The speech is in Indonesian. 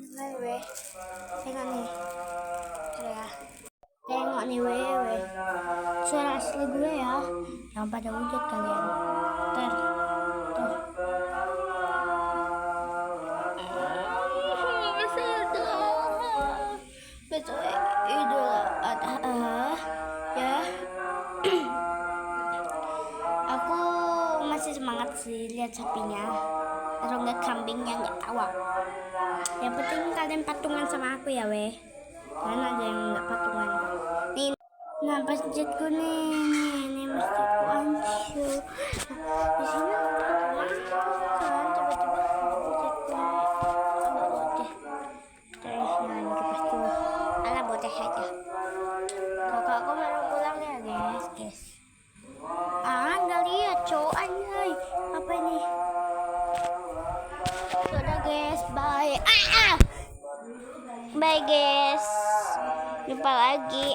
Hai weh, tengok nih. Ada ya. Tengok nih weh. Suara asli gue ya. Jangan pada wujud kalian. Ntar. Tuh. Besok Idul Adha ya. Aku masih semangat sih lihat sapinya. Atau enggak kambingnya, enggak tahu. Yang penting kalian patungan sama aku ya weh. Karena ada yang enggak patungan. Nih, nah masjidku nih masjidku hancur. Di sini kan tiba-tiba masjidku agak boceh. Terus jangan kipas dulu. Ala boceh aja. Kakakku baru pulang ya guys. Nggak lihat cowok anjay. Apa ini? Udah guys, bye. Bye guys. Jumpa lagi.